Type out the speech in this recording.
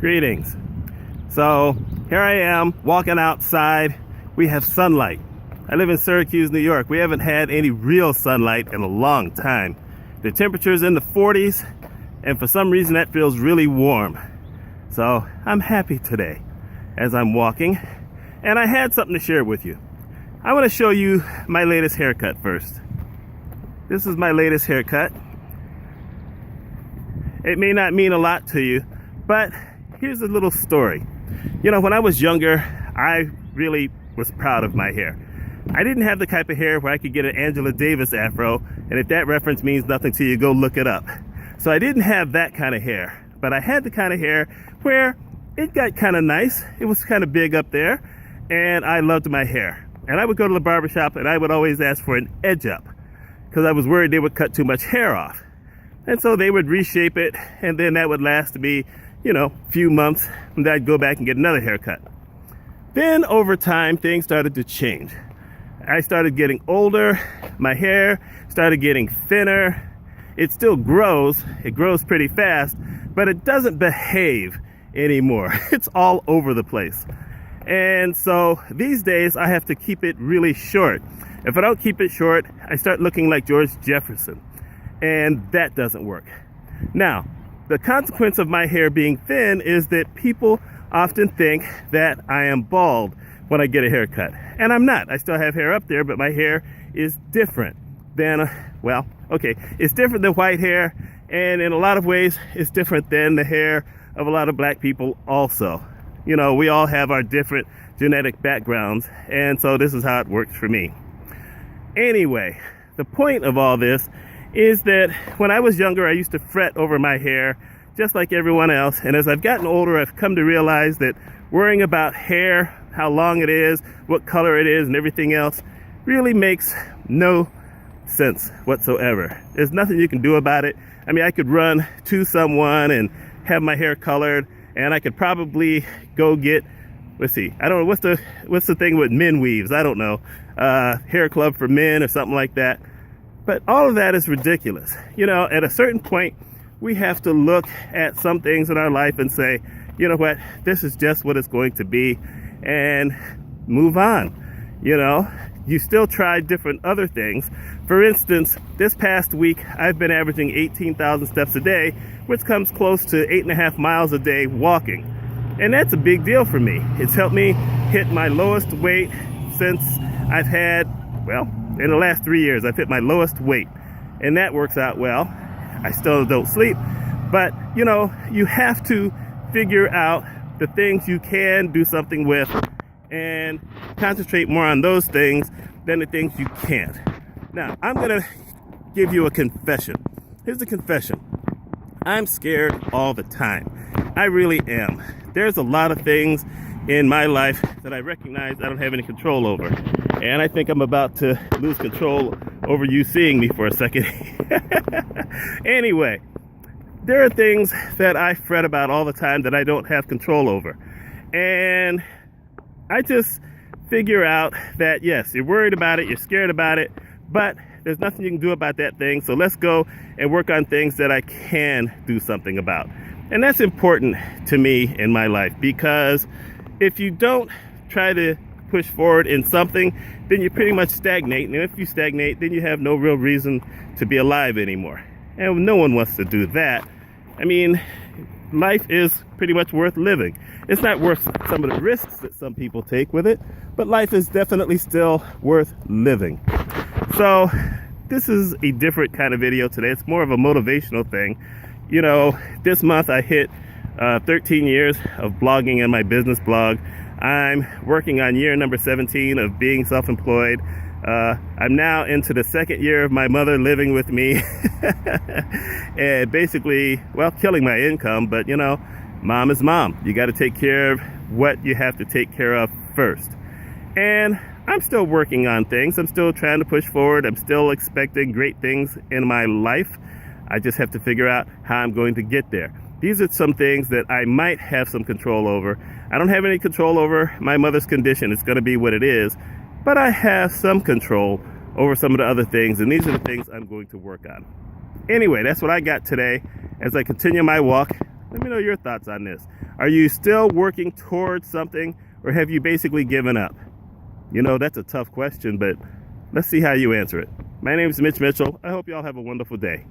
Greetings. So here I am walking outside. We have sunlight. I live in Syracuse, New York. We haven't had any real sunlight in a long time. The temperature's in the 40s, and for some reason that feels really warm. So I'm happy today as I'm walking, and I had something to share with you. I want to show you my latest haircut first. This is my latest haircut. It may not mean a lot to you, but here's a little story. You know, when I was younger, I really was proud of my hair. I didn't have the type of hair where I could get an Angela Davis afro, and if that reference means nothing to you, go look it up. So I didn't have that kind of hair, but I had the kind of hair where it got kind of nice. It was kind of big up there, and I loved my hair. And I would go to the barbershop, and I would always ask for an edge up, because I was worried they would cut too much hair off. And so they would reshape it, and then that would last me, a few months, and then I'd go back and get another haircut. Then over time, things started to change. I started getting older, my hair started getting thinner. It still grows, it grows pretty fast, but it doesn't behave anymore. It's all over the place. And so these days I have to keep it really short. If I don't keep it short, I start looking like George Jefferson, and that doesn't work. Now, the consequence of my hair being thin is that people often think that I am bald when I get a haircut. And I'm not. I still have hair up there, but my hair is different than, it's different than white hair. And in a lot of ways, it's different than the hair of a lot of black people also. We all have our different genetic backgrounds. And so this is how it works for me. Anyway, the point of all this is that when I was younger, I used to fret over my hair just like everyone else. And as I've gotten older, I've come to realize that worrying about hair, how long it is, what color it is, and everything else really makes no sense whatsoever. There's nothing you can do about it. I mean, I could run to someone and have my hair colored, and I could probably go get, I don't know, what's the thing with men weaves? I don't know, hair club for men or something like that. But all of that is ridiculous. At a certain point, we have to look at some things in our life and say, you know what, this is just what it's going to be, and move on. You still try different other things. For instance, this past week, I've been averaging 18,000 steps a day, which comes close to 8.5 miles a day walking. And that's a big deal for me. It's helped me hit my lowest weight since I've had, in the last 3 years, I've hit my lowest weight. And that works out well. I still don't sleep. But, you have to figure out the things you can do something with and concentrate more on those things than the things you can't. Now, I'm going to give you a confession. Here's the confession. I'm scared all the time. I really am. There's a lot of things in my life that I recognize I don't have any control over. And I think I'm about to lose control over you seeing me for a second. Anyway, there are things that I fret about all the time that I don't have control over. And I just figure out that, yes, you're worried about it, you're scared about it, but there's nothing you can do about that thing. So let's go and work on things that I can do something about. And that's important to me in my life, because if you don't try to push forward in something, then you pretty much stagnate. And if you stagnate, then you have no real reason to be alive anymore. And no one wants to do that. I mean, life is pretty much worth living. It's not worth some of the risks that some people take with it, but life is definitely still worth living. So this is a different kind of video today. It's more of a motivational thing. This month I hit 13 years of blogging in my business blog. I'm working on year number 17 of being self-employed. I'm now into the second year of my mother living with me and basically, killing my income. But, mom is mom. You got to take care of what you have to take care of first. And I'm still working on things. I'm still trying to push forward. I'm still expecting great things in my life. I just have to figure out how I'm going to get there. These are some things that I might have some control over. I don't have any control over my mother's condition. It's going to be what it is. But I have some control over some of the other things, and these are the things I'm going to work on. Anyway, that's what I got today as I continue my walk Let me know your thoughts on this. Are you still working towards something, or have you basically given up? You know, that's a tough question, but let's see how you answer it. My name is Mitch Mitchell. I hope you all have a wonderful day.